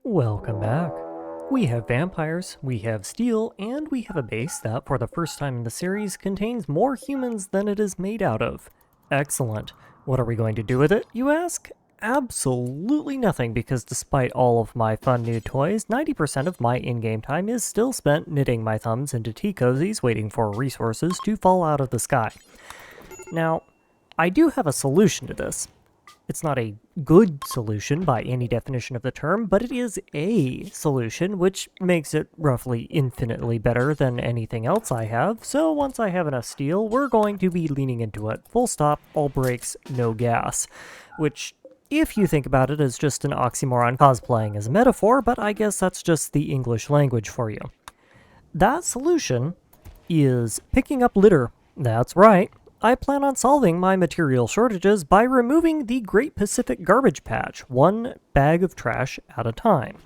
Welcome back. We have vampires, we have steel, and we have a base that, for the first time in the series, contains more humans than it is made out of. Excellent. What are we going to do with it, you ask? Absolutely nothing, because despite all of my fun new toys, 90% of my in-game time is still spent knitting my thumbs into tea cozies waiting for resources to fall out of the sky. Now, I do have a solution to this. It's not a good solution by any definition of the term, but it is a solution, which makes it roughly infinitely better than anything else I have. So once I have enough steel, we're going to be leaning into it. Full stop, all brakes, no gas. Which, if you think about it, is just an oxymoron cosplaying as a metaphor, but I guess that's just the English language for you. That solution is picking up litter. That's right. I plan on solving my material shortages by removing the Great Pacific Garbage Patch, one bag of trash at a time.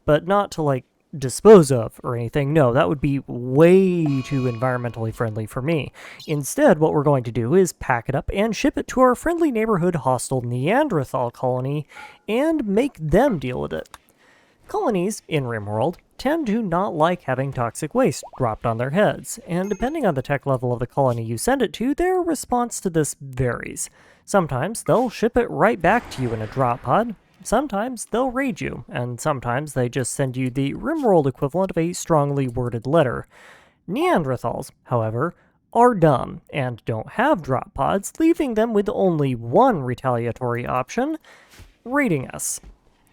But not to, dispose of or anything. No, that would be way too environmentally friendly for me. Instead, what we're going to do is pack it up and ship it to our friendly neighborhood hostile Neanderthal colony and make them deal with it. Colonies in Rimworld tend to not like having toxic waste dropped on their heads, and depending on the tech level of the colony you send it to, their response to this varies. Sometimes they'll ship it right back to you in a drop pod, sometimes they'll raid you, and sometimes they just send you the Rimworld equivalent of a strongly worded letter. Neanderthals, however, are dumb and don't have drop pods, leaving them with only one retaliatory option: raiding us.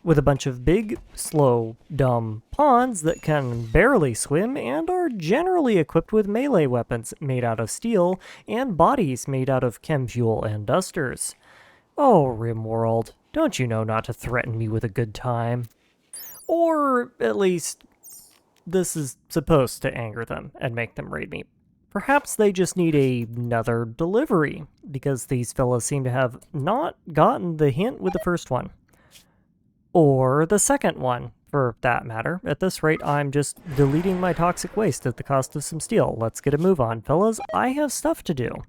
With a bunch of big, slow, dumb pawns that can barely swim and are generally equipped with melee weapons made out of steel and bodies made out of chem fuel and dusters. Oh, Rimworld, don't you know not to threaten me with a good time? Or, at least, this is supposed to anger them and make them raid me. Perhaps they just need another delivery, because these fellas seem to have not gotten the hint with the first one. Or the second one, for that matter. At this rate, I'm just deleting my toxic waste at the cost of some steel. Let's get a move on, fellas. I have stuff to do.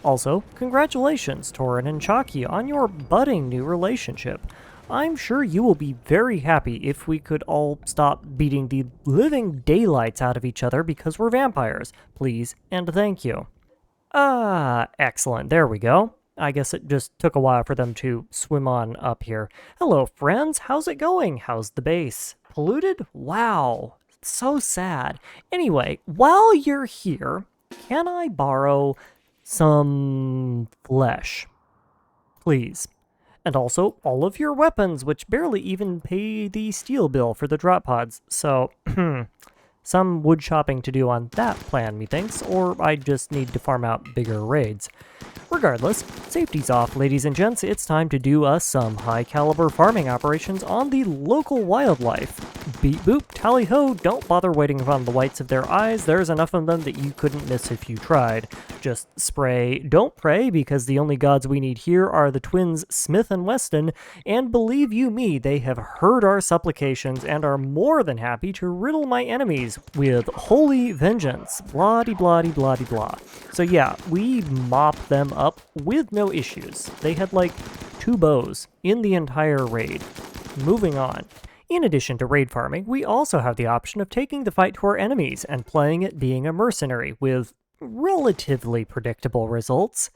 Also, congratulations, Torin and Chalky, on your budding new relationship. I'm sure you will be very happy if we could all stop beating the living daylights out of each other because we're vampires. Please and thank you. Excellent. There we go. I guess it just took a while for them to swim on up here. Hello, friends. How's it going? How's the base? Polluted? Wow. So sad. Anyway, while you're here, can I borrow some flesh? Please. And also, all of your weapons, which barely even pay the steel bill for the drop pods. So, some wood shopping to do on that plan, methinks, or I just need to farm out bigger raids. Regardless, safety's off, ladies and gents. It's time to do us some high-caliber farming operations on the local wildlife. Beep boop, tally ho, don't bother waiting on the whites of their eyes. There's enough of them that you couldn't miss if you tried. Just spray, don't pray, because the only gods we need here are the twins Smith and Weston, and believe you me, they have heard our supplications and are more than happy to riddle my enemies with holy vengeance. Blah-de-blah-de-blah-de-blah. So yeah, we mop them up with no issues. They had 2 bows in the entire raid. Moving on. In addition to raid farming, we also have the option of taking the fight to our enemies and playing it being a mercenary with relatively predictable results.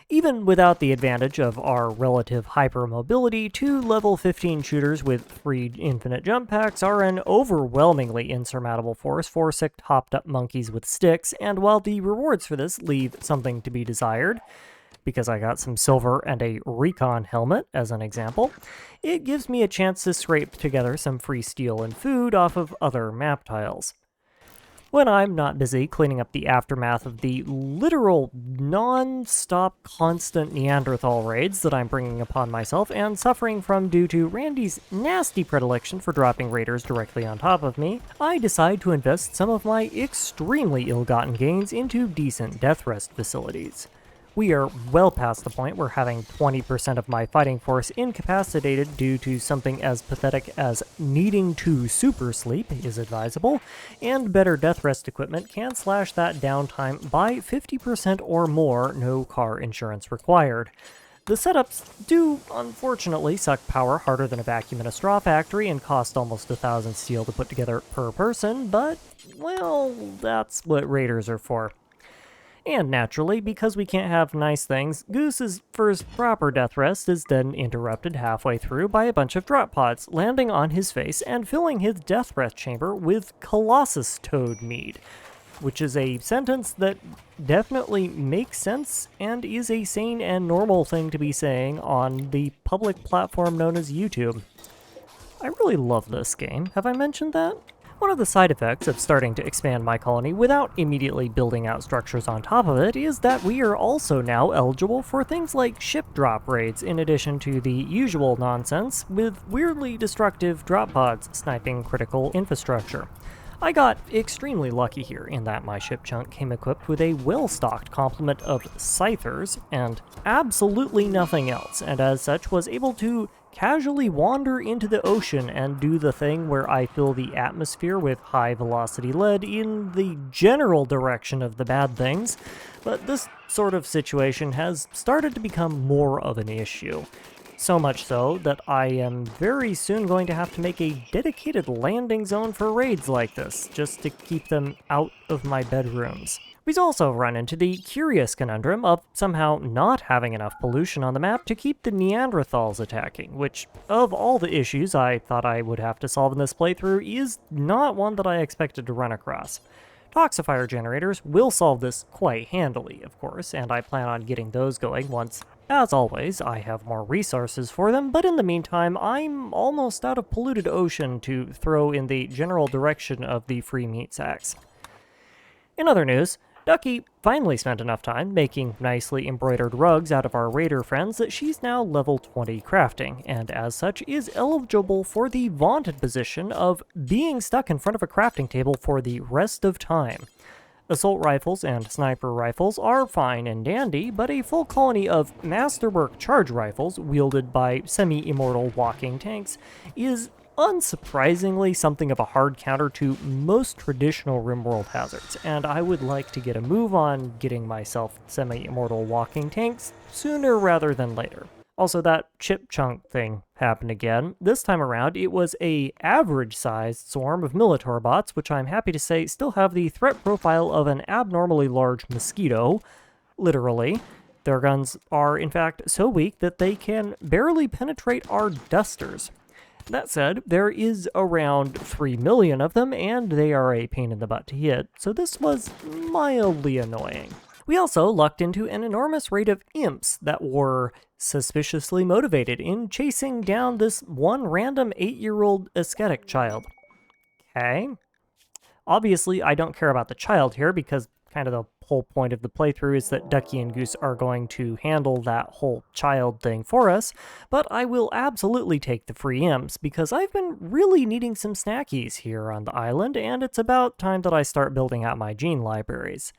Even without the advantage of our relative hypermobility, 2 level 15 shooters with free infinite jump packs are an overwhelmingly insurmountable force for sick hopped-up monkeys with sticks, and while the rewards for this leave something to be desired, because I got some silver and a recon helmet, as an example, it gives me a chance to scrape together some free steel and food off of other map tiles. When I'm not busy cleaning up the aftermath of the literal non-stop constant Neanderthal raids that I'm bringing upon myself and suffering from due to Randy's nasty predilection for dropping raiders directly on top of me, I decide to invest some of my extremely ill-gotten gains into decent death rest facilities. We are well past the point where having 20% of my fighting force incapacitated due to something as pathetic as needing to super sleep is advisable, and better death rest equipment can slash that downtime by 50% or more, no car insurance required. The setups do, unfortunately, suck power harder than a vacuum in a straw factory and cost almost 1,000 steel to put together per person, but, well, that's what raiders are for. And naturally, because we can't have nice things, Goose's first proper death rest is then interrupted halfway through by a bunch of drop pods landing on his face and filling his death breath chamber with Colossus Toad mead, which is a sentence that definitely makes sense and is a sane and normal thing to be saying on the public platform known as YouTube. I really love this game. Have I mentioned that? One of the side effects of starting to expand my colony without immediately building out structures on top of it is that we are also now eligible for things like ship drop raids in addition to the usual nonsense with weirdly destructive drop pods sniping critical infrastructure. I got extremely lucky here in that my ship chunk came equipped with a well-stocked complement of scythers and absolutely nothing else, and as such was able to casually wander into the ocean and do the thing where I fill the atmosphere with high-velocity lead in the general direction of the bad things, but this sort of situation has started to become more of an issue. So much so that I am very soon going to have to make a dedicated landing zone for raids like this, just to keep them out of my bedrooms. We've also run into the curious conundrum of somehow not having enough pollution on the map to keep the Neanderthals attacking, which, of all the issues I thought I would have to solve in this playthrough, is not one that I expected to run across. Toxifier generators will solve this quite handily, of course, and I plan on getting those going once, as always, I have more resources for them, but in the meantime, I'm almost out of polluted ocean to throw in the general direction of the free meat sacks. In other news, Ducky finally spent enough time making nicely embroidered rugs out of our raider friends that she's now level 20 crafting, and as such is eligible for the vaunted position of being stuck in front of a crafting table for the rest of time. Assault rifles and sniper rifles are fine and dandy, but a full colony of masterwork charge rifles wielded by semi-immortal walking tanks is unsurprisingly something of a hard counter to most traditional Rimworld hazards, and I would like to get a move on getting myself semi-immortal walking tanks sooner rather than later. Also, that chip chunk thing happened again. This time around, it was a average-sized swarm of Militor bots, which I'm happy to say still have the threat profile of an abnormally large mosquito. Literally. Their guns are, in fact, so weak that they can barely penetrate our dusters. That said, there is around 3 million of them, and they are a pain in the butt to hit, so this was mildly annoying. We also lucked into an enormous raid of imps that were suspiciously motivated in chasing down this one random 8-year-old ascetic child. Okay. Obviously, I don't care about the child here because kind of the whole point of the playthrough is that Ducky and Goose are going to handle that whole child thing for us, but I will absolutely take the free imps because I've been really needing some snackies here on the island, and it's about time that I start building out my gene libraries.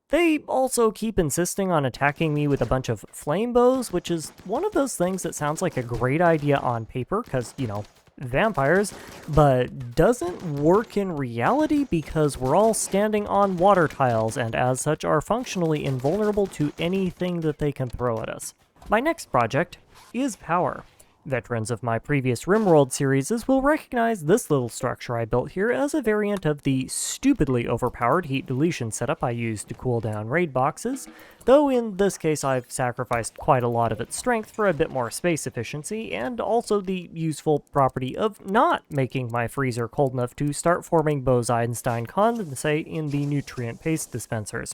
They also keep insisting on attacking me with a bunch of flame bows, which is one of those things that sounds like a great idea on paper, because, you know, vampires, but doesn't work in reality because we're all standing on water tiles and as such are functionally invulnerable to anything that they can throw at us. My next project is power. Veterans of my previous Rimworld series will recognize this little structure I built here as a variant of the stupidly overpowered heat deletion setup I used to cool down raid boxes, though in this case I've sacrificed quite a lot of its strength for a bit more space efficiency, and also the useful property of not making my freezer cold enough to start forming Bose-Einstein condensate in the nutrient paste dispensers.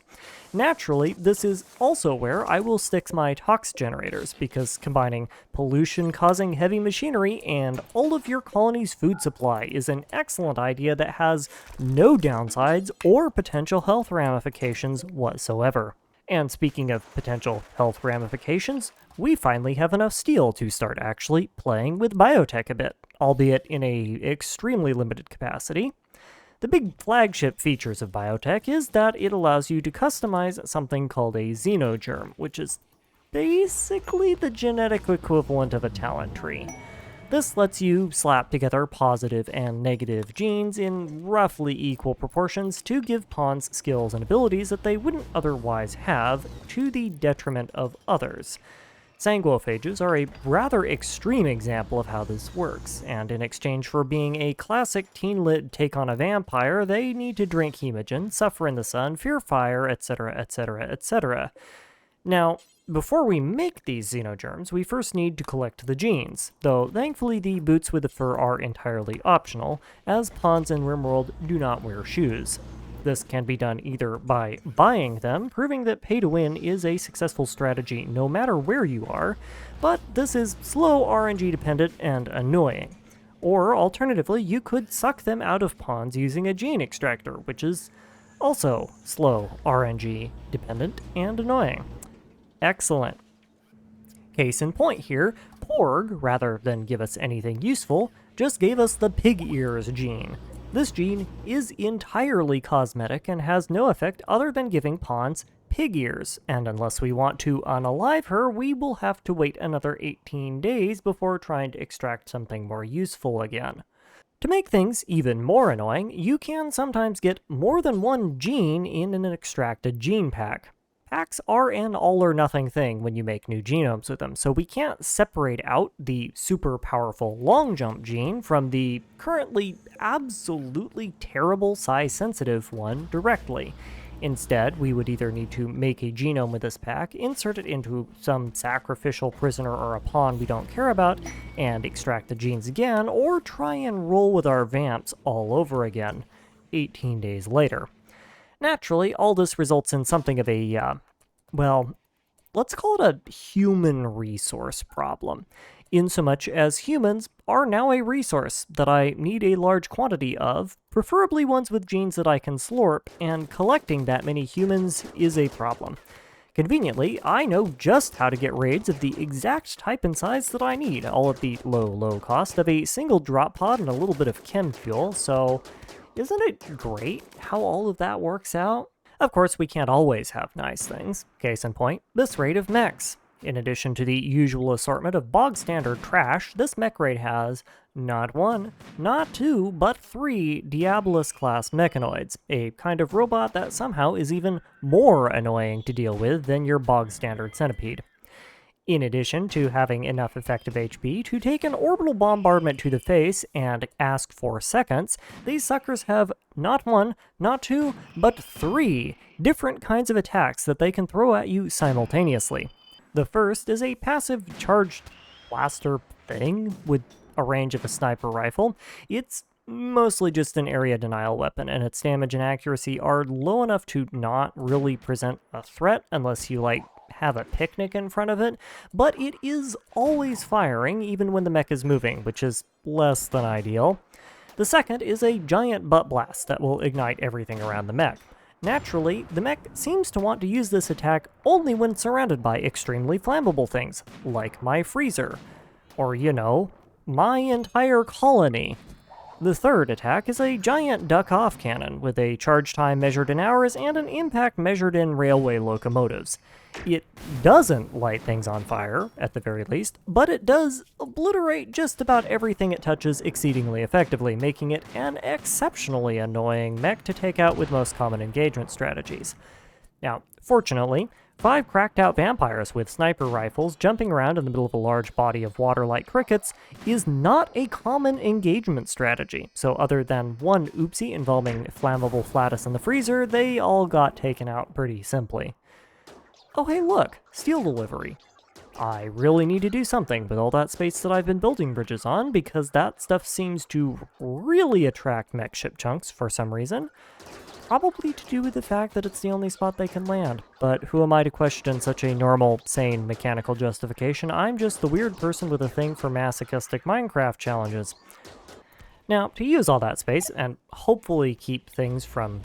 Naturally, this is also where I will stick my tox generators, because combining pollution-causing heavy machinery and all of your colony's food supply is an excellent idea that has no downsides or potential health ramifications whatsoever. And speaking of potential health ramifications, we finally have enough steel to start actually playing with biotech a bit, albeit in a extremely limited capacity. The big flagship features of biotech is that it allows you to customize something called a xenogerm, which is basically the genetic equivalent of a talent tree. This lets you slap together positive and negative genes in roughly equal proportions to give pawns skills and abilities that they wouldn't otherwise have, to the detriment of others. Sanguophages are a rather extreme example of how this works, and in exchange for being a classic teen-lit take on a vampire, they need to drink hemogen, suffer in the sun, fear fire, etc., etc., etc. Now, before we make these xenogerms, we first need to collect the genes, though thankfully the boots with the fur are entirely optional, as pawns in Rimworld do not wear shoes. This can be done either by buying them, proving that pay-to-win is a successful strategy no matter where you are, but this is slow RNG dependent and annoying. Or alternatively, you could suck them out of pawns using a gene extractor, which is also slow RNG dependent and annoying. Excellent. Case in point here, Porg, rather than give us anything useful, just gave us the pig ears gene. This gene is entirely cosmetic and has no effect other than giving pawns pig ears, and unless we want to unalive her, we will have to wait another 18 days before trying to extract something more useful again. To make things even more annoying, you can sometimes get more than one gene in an extracted gene pack. Packs are an all-or-nothing thing when you make new genomes with them, so we can't separate out the super powerful long jump gene from the currently absolutely terrible size-sensitive one directly. Instead, we would either need to make a genome with this pack, insert it into some sacrificial prisoner or a pawn we don't care about, and extract the genes again, or try and roll with our vamps all over again, 18 days later. Naturally, all this results in something of a, well, let's call it a human resource problem, insomuch as humans are now a resource that I need a large quantity of, preferably ones with genes that I can slurp, and collecting that many humans is a problem. Conveniently, I know just how to get raids of the exact type and size that I need, all at the low cost of a single drop pod and a little bit of chem fuel, so isn't it great how all of that works out? Of course, we can't always have nice things. Case in point, this raid of mechs. In addition to the usual assortment of bog-standard trash, this mech raid has not one, not two, but 3 Diabolus-class mechanoids, a kind of robot that somehow is even more annoying to deal with than your bog-standard centipede. In addition to having enough effective HP to take an orbital bombardment to the face and ask for seconds, these suckers have not one, not two, but 3 different kinds of attacks that they can throw at you simultaneously. The first is a passive charged blaster thing with a range of a sniper rifle. It's mostly just an area denial weapon, and its damage and accuracy are low enough to not really present a threat unless you, have a picnic in front of it, but it is always firing even when the mech is moving, which is less than ideal. The second is a giant butt blast that will ignite everything around the mech. Naturally, the mech seems to want to use this attack only when surrounded by extremely flammable things, like my freezer, or, my entire colony. The third attack is a giant duck-off cannon with a charge time measured in hours and an impact measured in railway locomotives. It doesn't light things on fire, at the very least, but it does obliterate just about everything it touches exceedingly effectively, making it an exceptionally annoying mech to take out with most common engagement strategies. Now, fortunately, 5 cracked-out vampires with sniper rifles jumping around in the middle of a large body of water like crickets is not a common engagement strategy, so other than one oopsie involving flammable flatus in the freezer, they all got taken out pretty simply. Oh hey look, steel delivery. I really need to do something with all that space that I've been building bridges on, because that stuff seems to really attract mech ship chunks for some reason. Probably to do with the fact that it's the only spot they can land. But who am I to question such a normal, sane, mechanical justification? I'm just the weird person with a thing for masochistic Minecraft challenges. Now, to use all that space, and hopefully keep things from,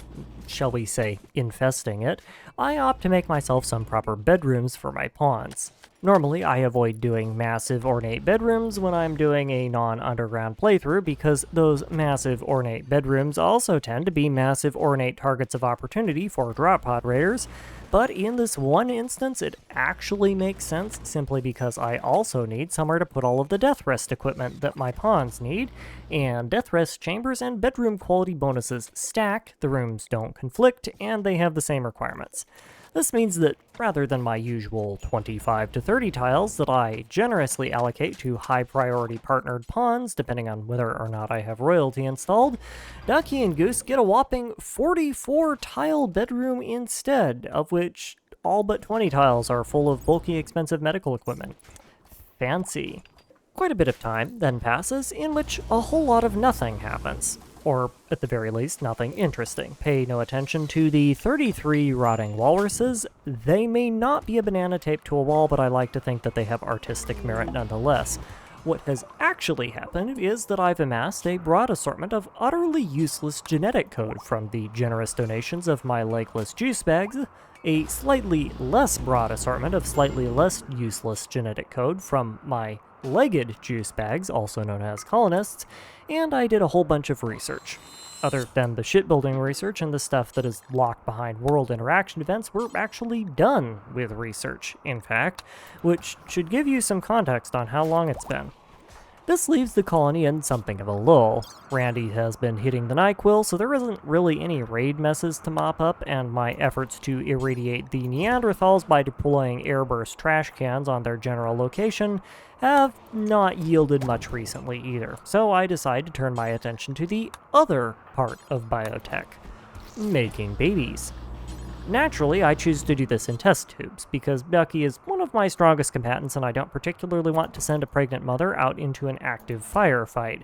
shall we say, infesting it, I opt to make myself some proper bedrooms for my pawns. Normally, I avoid doing massive ornate bedrooms when I'm doing a non-underground playthrough, because those massive ornate bedrooms also tend to be massive ornate targets of opportunity for drop pod raiders, but in this one instance it actually makes sense simply because I also need somewhere to put all of the death rest equipment that my pawns need, and death rest chambers and bedroom quality bonuses stack, the rooms don't conflict, and they have the same requirements. This means that rather than my usual 25 to 30 tiles that I generously allocate to high priority partnered pawns, depending on whether or not I have royalty installed, Ducky and Goose get a whopping 44 tile bedroom instead, of which all but 20 tiles are full of bulky, expensive medical equipment. Fancy. Quite a bit of time then passes in which a whole lot of nothing happens. Or, at the very least, nothing interesting. Pay no attention to the 33 rotting walruses. They may not be a banana taped to a wall, but I like to think that they have artistic merit nonetheless. What has actually happened is that I've amassed a broad assortment of utterly useless genetic code from the generous donations of my legless juice bags, a slightly less broad assortment of slightly less useless genetic code from my legged juice bags, also known as colonists, and I did a whole bunch of research. Other than the shipbuilding research and the stuff that is locked behind world interaction events, we're actually done with research, in fact, which should give you some context on how long it's been. This leaves the colony in something of a lull. Randy has been hitting the NyQuil, so there isn't really any raid messes to mop up, and my efforts to irradiate the Neanderthals by deploying airburst trash cans on their general location have not yielded much recently either. So I decide to turn my attention to the other part of biotech, making babies. Naturally, I choose to do this in test tubes, because Ducky is one of my strongest combatants and I don't particularly want to send a pregnant mother out into an active firefight.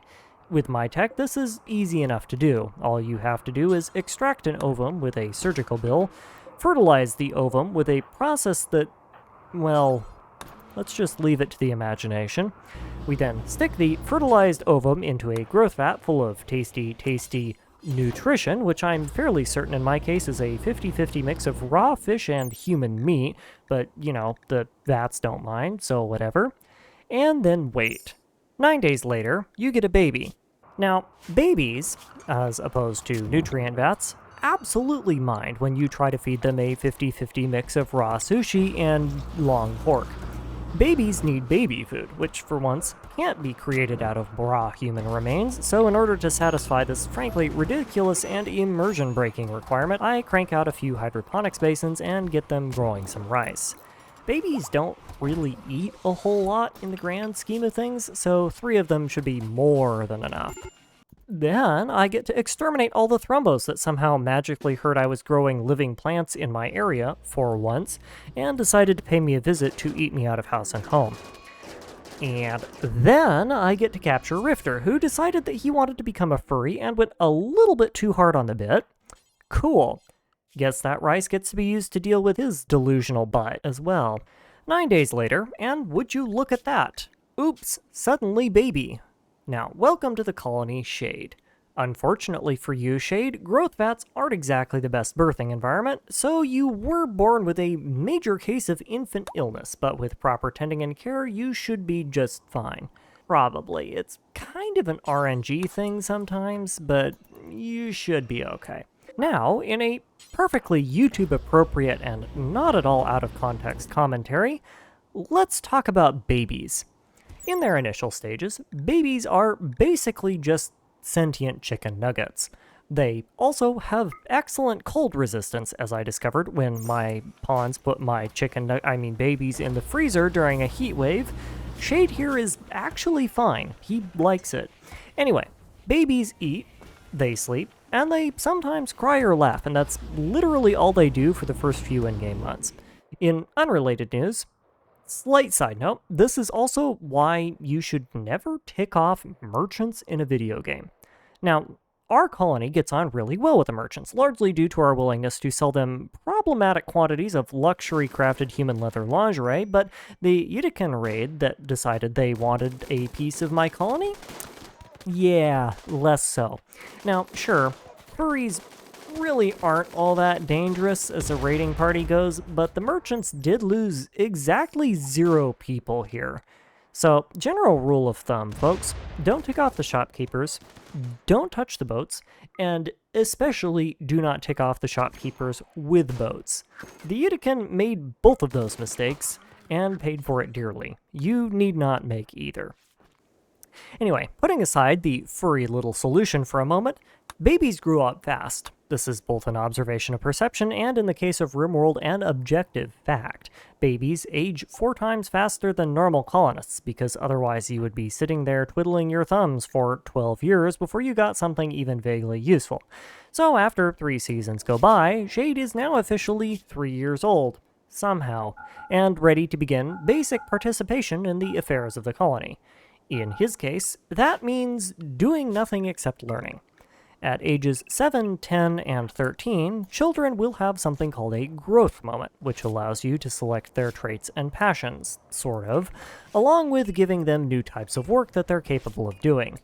With my tech, this is easy enough to do. All you have to do is extract an ovum with a surgical bill, fertilize the ovum with a process that, well, let's just leave it to the imagination. We then stick the fertilized ovum into a growth vat full of tasty nutrition, which I'm fairly certain in my case is a 50-50 mix of raw fish and human meat, but, you know, the vats don't mind, so whatever. And then wait. 9 days later, you get a baby. Now, babies, as opposed to nutrient vats, absolutely mind when you try to feed them a 50-50 mix of raw sushi and long pork. Babies need baby food, which for once can't be created out of raw human remains, so in order to satisfy this frankly ridiculous and immersion-breaking requirement, I crank out a few hydroponics basins and get them growing some rice. Babies don't really eat a whole lot in the grand scheme of things, so 3 of them should be more than enough. Then I get to exterminate all the thrumbos that somehow magically heard I was growing living plants in my area, for once, and decided to pay me a visit to eat me out of house and home. And then I get to capture Rifter, who decided that he wanted to become a furry and went a little bit too hard on the bit. Cool. Guess that rice gets to be used to deal with his delusional butt as well. 9 days later, and would you look at that? Oops, suddenly baby. Now, welcome to the colony, Shade. Unfortunately for you, Shade, growth vats aren't exactly the best birthing environment, so you were born with a major case of infant illness, but with proper tending and care, you should be just fine. Probably. It's kind of an RNG thing sometimes, but you should be okay. Now, in a perfectly YouTube-appropriate and not at all out-of-context commentary, let's talk about babies. In their initial stages, babies are basically just sentient chicken nuggets. They also have excellent cold resistance, as I discovered when my pawns put my babies in the freezer during a heat wave. Shade here is actually fine. He likes it. Anyway, babies eat, they sleep, and they sometimes cry or laugh, and that's literally all they do for the first few in-game months. In unrelated news, slight side note, this is also why you should never tick off merchants in a video game. Now, our colony gets on really well with the merchants, largely due to our willingness to sell them problematic quantities of luxury-crafted human leather lingerie, but the Utica raid that decided they wanted a piece of my colony? Yeah, less so. Now, sure, furries really aren't all that dangerous as a raiding party goes, but the merchants did lose exactly 0 people here. So, general rule of thumb, folks, don't tick off the shopkeepers, don't touch the boats, and especially do not tick off the shopkeepers with boats. The Utican made both of those mistakes, and paid for it dearly. You need not make either. Anyway, putting aside the furry little solution for a moment, babies grew up fast. This is both an observation of perception and, in the case of Rimworld, an objective fact. Babies age 4 times faster than normal colonists, because otherwise you would be sitting there twiddling your thumbs for 12 years before you got something even vaguely useful. So after 3 seasons go by, Shade is now officially 3 years old, somehow, and ready to begin basic participation in the affairs of the colony. In his case, that means doing nothing except learning. At ages 7, 10, and 13, children will have something called a growth moment, which allows you to select their traits and passions, sort of, along with giving them new types of work that they're capable of doing.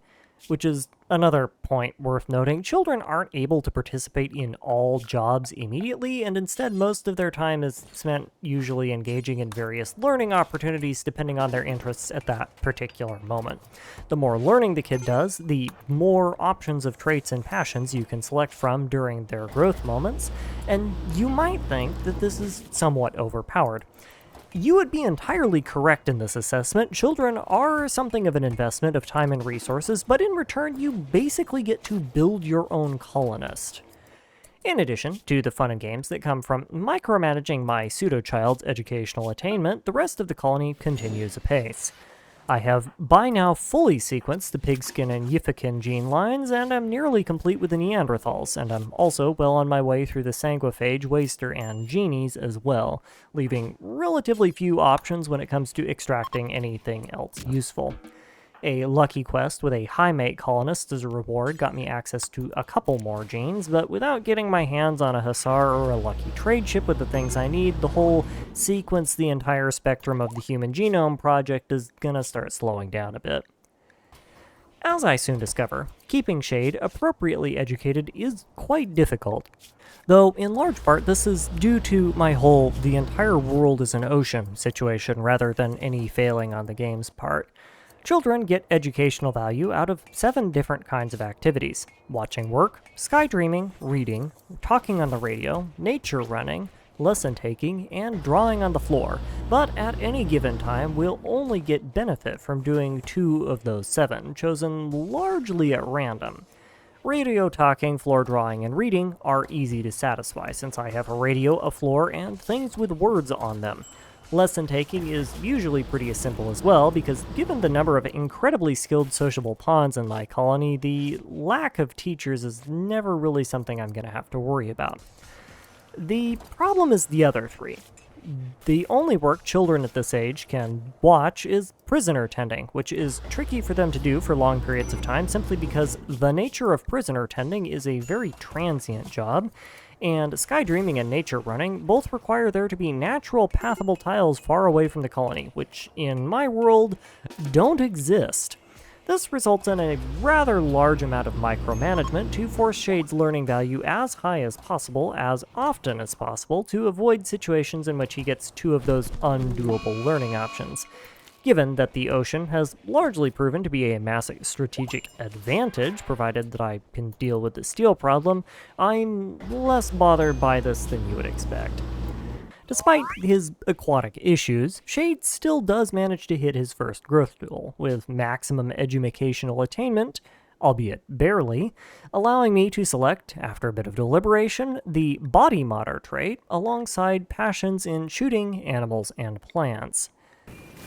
Which is another point worth noting. Children aren't able to participate in all jobs immediately, and instead most of their time is spent usually engaging in various learning opportunities depending on their interests at that particular moment. The more learning the kid does, the more options of traits and passions you can select from during their growth moments, and you might think that this is somewhat overpowered. You would be entirely correct in this assessment. Children are something of an investment of time and resources, but in return you basically get to build your own colonist. In addition to the fun and games that come from micromanaging my pseudo-child's educational attainment, the rest of the colony continues apace. I have by now fully sequenced the pigskin and Yifikin gene lines, and I'm nearly complete with the Neanderthals, and I'm also well on my way through the sanguiphage, waster, and genies as well, leaving relatively few options when it comes to extracting anything else useful. A lucky quest with a high mate colonist as a reward got me access to a couple more genes, but without getting my hands on a hussar or a lucky trade ship with the things I need, the whole sequence the entire spectrum of the human genome project is gonna start slowing down a bit. As I soon discover, keeping Shade appropriately educated is quite difficult. Though, in large part, this is due to my whole "the entire world is an ocean" situation rather than any failing on the game's part. Children get educational value out of 7 different kinds of activities: watching work, sky dreaming, reading, talking on the radio, nature running, lesson taking, and drawing on the floor, but at any given time we'll only get benefit from doing 2 of those 7, chosen largely at random. Radio talking, floor drawing, and reading are easy to satisfy since I have a radio, a floor, and things with words on them. Lesson taking is usually pretty simple as well, because given the number of incredibly skilled sociable pawns in my colony, the lack of teachers is never really something I'm going to have to worry about. The problem is the other 3. The only work children at this age can watch is prisoner tending, which is tricky for them to do for long periods of time simply because the nature of prisoner tending is a very transient job, and sky dreaming and nature running both require there to be natural pathable tiles far away from the colony, which in my world don't exist. This results in a rather large amount of micromanagement to force Shade's learning value as high as possible, as often as possible, to avoid situations in which he gets 2 of those undoable learning options. Given that the ocean has largely proven to be a massive strategic advantage, provided that I can deal with the steel problem, I'm less bothered by this than you would expect. Despite his aquatic issues, Shade still does manage to hit his first growth goal, with maximum educational attainment, albeit barely, allowing me to select, after a bit of deliberation, the body modder trait alongside passions in shooting, animals, and plants.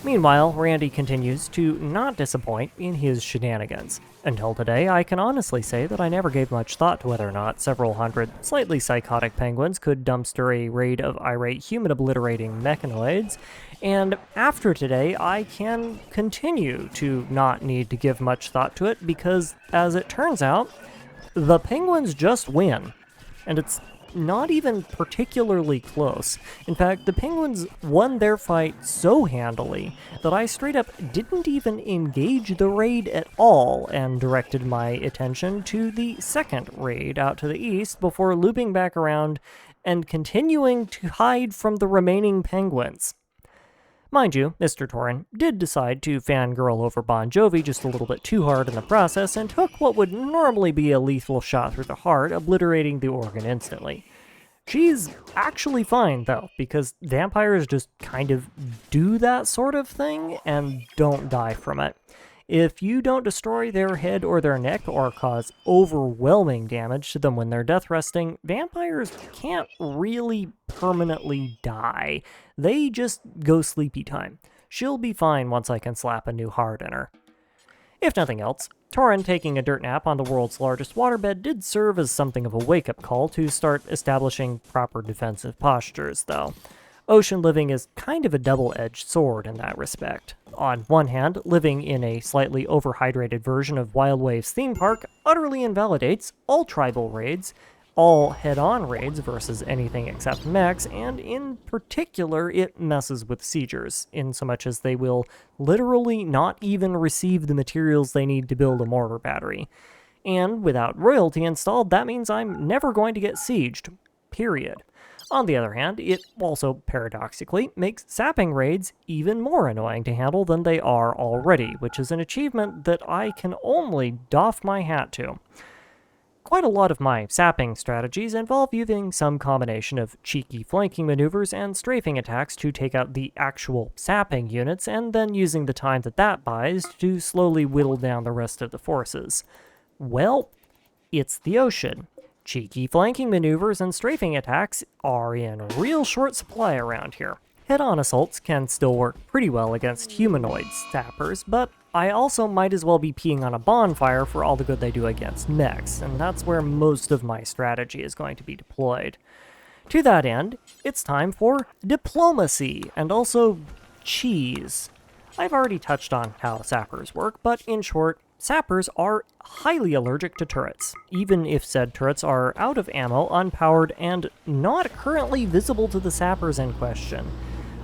Meanwhile, Randy continues to not disappoint in his shenanigans. Until today, I can honestly say that I never gave much thought to whether or not several hundred slightly psychotic penguins could dumpster a raid of irate human-obliterating mechanoids, and after today, I can continue to not need to give much thought to it because, as it turns out, the penguins just win. And it's not even particularly close. In fact, the penguins won their fight so handily that I straight up didn't even engage the raid at all and directed my attention to the second raid out to the east before looping back around and continuing to hide from the remaining penguins. Mind you, Mr. Torin did decide to fangirl over Bon Jovi just a little bit too hard in the process and took what would normally be a lethal shot through the heart, obliterating the organ instantly. She's actually fine, though, because vampires just kind of do that sort of thing and don't die from it. If you don't destroy their head or their neck or cause overwhelming damage to them when they're death resting, vampires can't really permanently die. They just go sleepy time. She'll be fine once I can slap a new heart in her. If nothing else, Torin taking a dirt nap on the world's largest waterbed did serve as something of a wake-up call to start establishing proper defensive postures, though. Ocean living is kind of a double-edged sword in that respect. On one hand, living in a slightly overhydrated version of Wild Waves theme park utterly invalidates all tribal raids, all head-on raids versus anything except mechs, and in particular, it messes with siegers, in so much as they will literally not even receive the materials they need to build a mortar battery. And without royalty installed, that means I'm never going to get sieged. Period. On the other hand, it also, paradoxically, makes sapping raids even more annoying to handle than they are already, which is an achievement that I can only doff my hat to. Quite a lot of my sapping strategies involve using some combination of cheeky flanking maneuvers and strafing attacks to take out the actual sapping units, and then using the time that buys to slowly whittle down the rest of the forces. Well, it's the ocean. Cheeky flanking maneuvers and strafing attacks are in real short supply around here. Head-on assaults can still work pretty well against humanoid sappers, but I also might as well be peeing on a bonfire for all the good they do against mechs, and that's where most of my strategy is going to be deployed. To that end, it's time for diplomacy, and also cheese. I've already touched on how sappers work, but in short, sappers are highly allergic to turrets, even if said turrets are out of ammo, unpowered, and not currently visible to the sappers in question.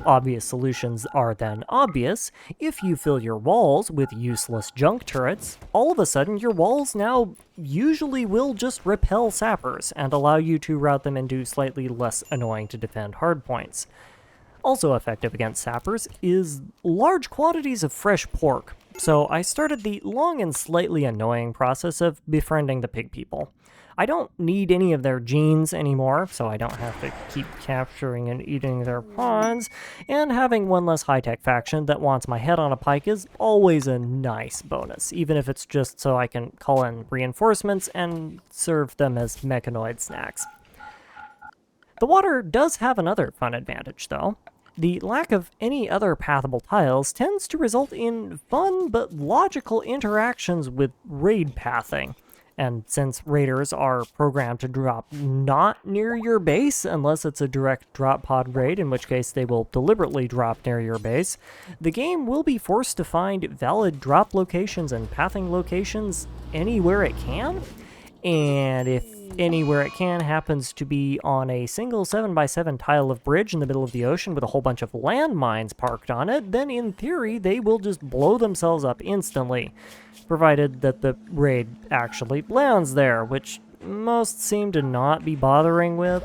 Obvious solutions are then obvious. If you fill your walls with useless junk turrets, all of a sudden your walls now usually will just repel sappers and allow you to route them into slightly less annoying to defend hardpoints. Also effective against sappers is large quantities of fresh pork, so I started the long and slightly annoying process of befriending the pig people. I don't need any of their genes anymore, so I don't have to keep capturing and eating their pawns, and having one less high-tech faction that wants my head on a pike is always a nice bonus, even if it's just so I can call in reinforcements and serve them as mechanoid snacks. The water does have another fun advantage, though. The lack of any other pathable tiles tends to result in fun but logical interactions with raid pathing. And since raiders are programmed to drop not near your base, unless it's a direct drop pod raid, in which case they will deliberately drop near your base, the game will be forced to find valid drop locations and pathing locations anywhere it can. And if anywhere it can happens to be on a single 7x7 tile of bridge in the middle of the ocean with a whole bunch of landmines parked on it, then in theory they will just blow themselves up instantly, provided that the raid actually lands there, which most seem to not be bothering with.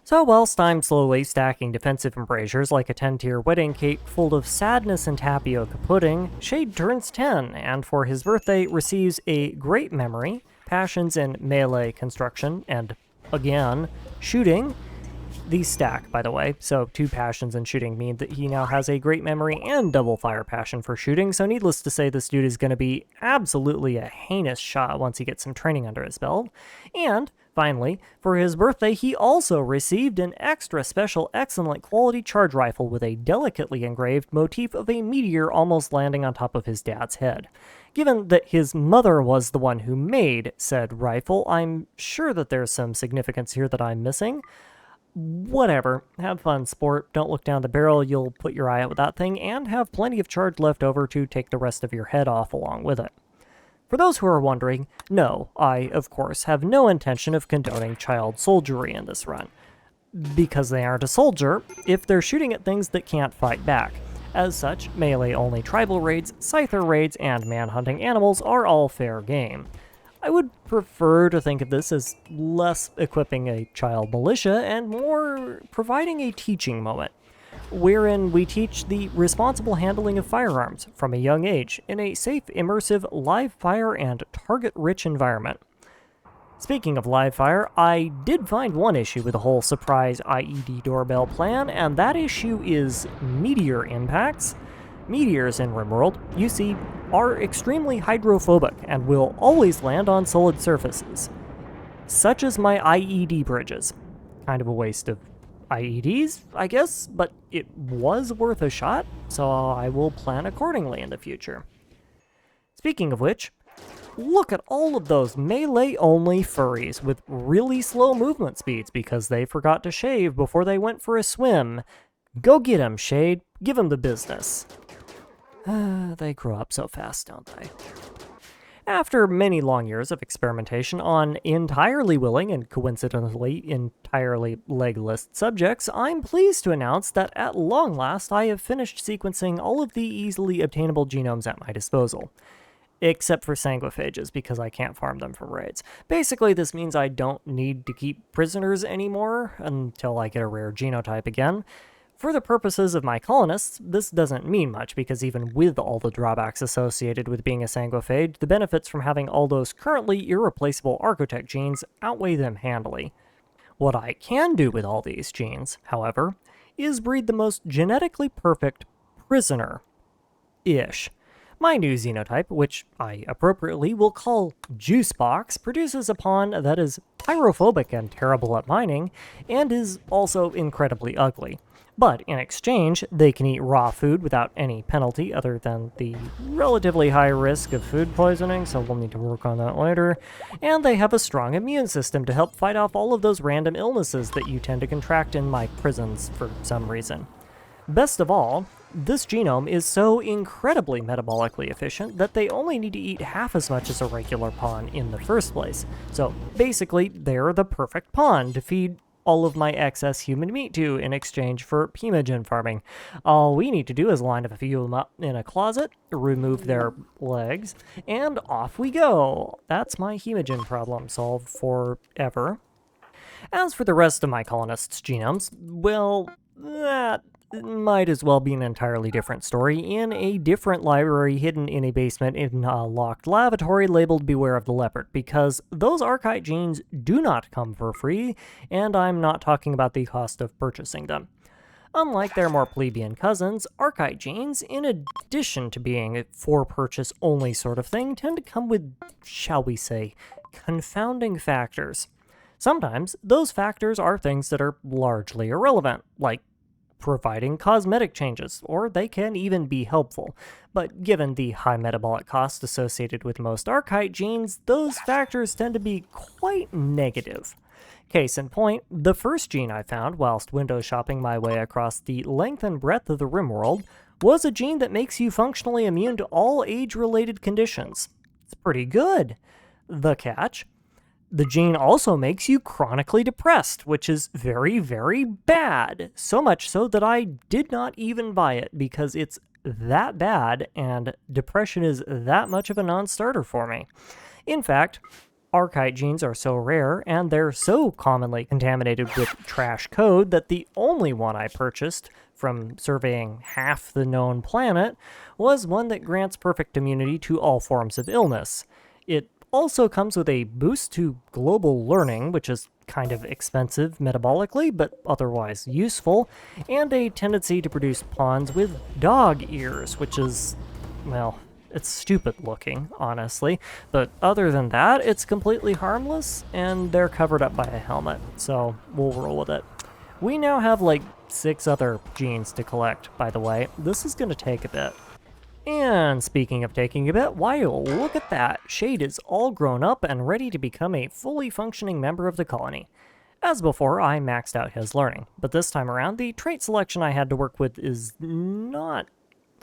So whilst I'm slowly stacking defensive embrasures like a 10-tier wedding cake full of sadness and tapioca pudding, Shade turns 10, and for his birthday receives a great memory, passions in melee construction, and, again, shooting. These stack, by the way, so 2 passions in shooting mean that he now has a great memory and double fire passion for shooting, so needless to say this dude is going to be absolutely a heinous shot once he gets some training under his belt. And finally, for his birthday, he also received an extra special excellent quality charge rifle with a delicately engraved motif of a meteor almost landing on top of his dad's head. Given that his mother was the one who made said rifle, I'm sure that there's some significance here that I'm missing. Whatever. Have fun, sport. Don't look down the barrel, you'll put your eye out with that thing, and have plenty of charge left over to take the rest of your head off along with it. For those who are wondering, no, I, of course, have no intention of condoning child soldiery in this run. Because they aren't a soldier if they're shooting at things that can't fight back. As such, melee-only tribal raids, scyther raids, and manhunting animals are all fair game. I would prefer to think of this as less equipping a child militia and more providing a teaching moment, wherein we teach the responsible handling of firearms from a young age in a safe, immersive, live-fire, and target-rich environment. Speaking of live-fire, I did find one issue with the whole surprise IED doorbell plan, and that issue is meteor impacts. Meteors in Rimworld, you see, are extremely hydrophobic and will always land on solid surfaces, such as my IED bridges. Kind of a waste of IEDs, I guess, but it was worth a shot, so I will plan accordingly in the future. Speaking of which, look at all of those melee-only furries with really slow movement speeds because they forgot to shave before they went for a swim. Go get 'em, Shade. Give 'em the business. They grow up so fast, don't they? After many long years of experimentation on entirely willing and coincidentally entirely legless subjects, I'm pleased to announce that at long last I have finished sequencing all of the easily obtainable genomes at my disposal. Except for sanguiphages, because I can't farm them from raids. Basically, this means I don't need to keep prisoners anymore until I get a rare genotype again. For the purposes of my colonists, this doesn't mean much, because even with all the drawbacks associated with being a sanguiphage, the benefits from having all those currently irreplaceable architect genes outweigh them handily. What I can do with all these genes, however, is breed the most genetically perfect prisoner-ish. My new xenotype, which I appropriately will call Juicebox, produces a pawn that is pyrophobic and terrible at mining, and is also incredibly ugly. But in exchange, they can eat raw food without any penalty other than the relatively high risk of food poisoning, so we'll need to work on that later. And they have a strong immune system to help fight off all of those random illnesses that you tend to contract in my prisons for some reason. Best of all, this genome is so incredibly metabolically efficient that they only need to eat half as much as a regular pawn in the first place. So basically, they're the perfect pawn to feed all of my excess human meat to in exchange for hemogen farming. All we need to do is line up a few of them up in a closet, remove their legs, and off we go. That's my hemogen problem solved forever. As for the rest of my colonists' genomes, well, that might as well be an entirely different story in a different library hidden in a basement in a locked lavatory labeled Beware of the Leopard, because those archite genes do not come for free, and I'm not talking about the cost of purchasing them. Unlike their more plebeian cousins, archite genes, in addition to being a for-purchase only sort of thing, tend to come with, shall we say, confounding factors. Sometimes, those factors are things that are largely irrelevant, like providing cosmetic changes, or they can even be helpful. But given the high metabolic cost associated with most archite genes, those factors tend to be quite negative. Case in point, the first gene I found whilst window shopping my way across the length and breadth of the Rimworld was a gene that makes you functionally immune to all age-related conditions. It's pretty good. The catch? The gene also makes you chronically depressed, which is very, very bad. So much so that I did not even buy it because it's that bad and depression is that much of a non-starter for me. In fact, archite genes are so rare and they're so commonly contaminated with trash code that the only one I purchased from surveying half the known planet was one that grants perfect immunity to all forms of illness. It also comes with a boost to global learning, which is kind of expensive metabolically, but otherwise useful, and a tendency to produce pawns with dog ears, which is, well, it's stupid looking, honestly, but other than that, it's completely harmless, and they're covered up by a helmet, so we'll roll with it. We now have like 6 other genes to collect, by the way. This is going to take a bit. And speaking of taking a bit, why look at that, Shade is all grown up and ready to become a fully functioning member of the colony. As before, I maxed out his learning, but this time around the trait selection I had to work with is not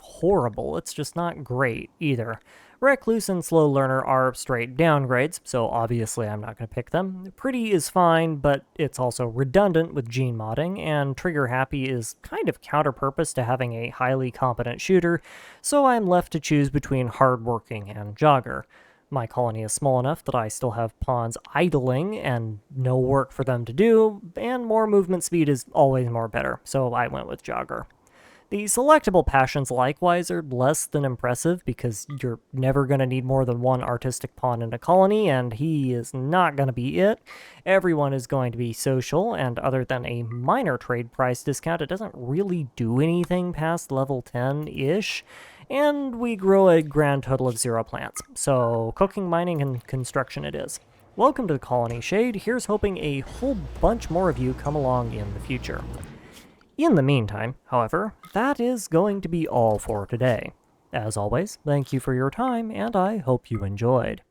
horrible, it's just not great either. Recluse and Slow Learner are straight downgrades, so obviously I'm not going to pick them. Pretty is fine, but it's also redundant with gene modding, and Trigger Happy is kind of counter-purpose to having a highly competent shooter, so I'm left to choose between Hardworking and Jogger. My colony is small enough that I still have pawns idling and no work for them to do, and more movement speed is always more better, so I went with Jogger. The selectable passions likewise are less than impressive because you're never going to need more than one artistic pawn in a colony, and he is not going to be it. Everyone is going to be social, and other than a minor trade price discount, it doesn't really do anything past level 10-ish. And we grow a grand total of 0 plants. So cooking, mining, and construction it is. Welcome to the Colony Shade. Here's hoping a whole bunch more of you come along in the future. In the meantime, however, that is going to be all for today. As always, thank you for your time, and I hope you enjoyed.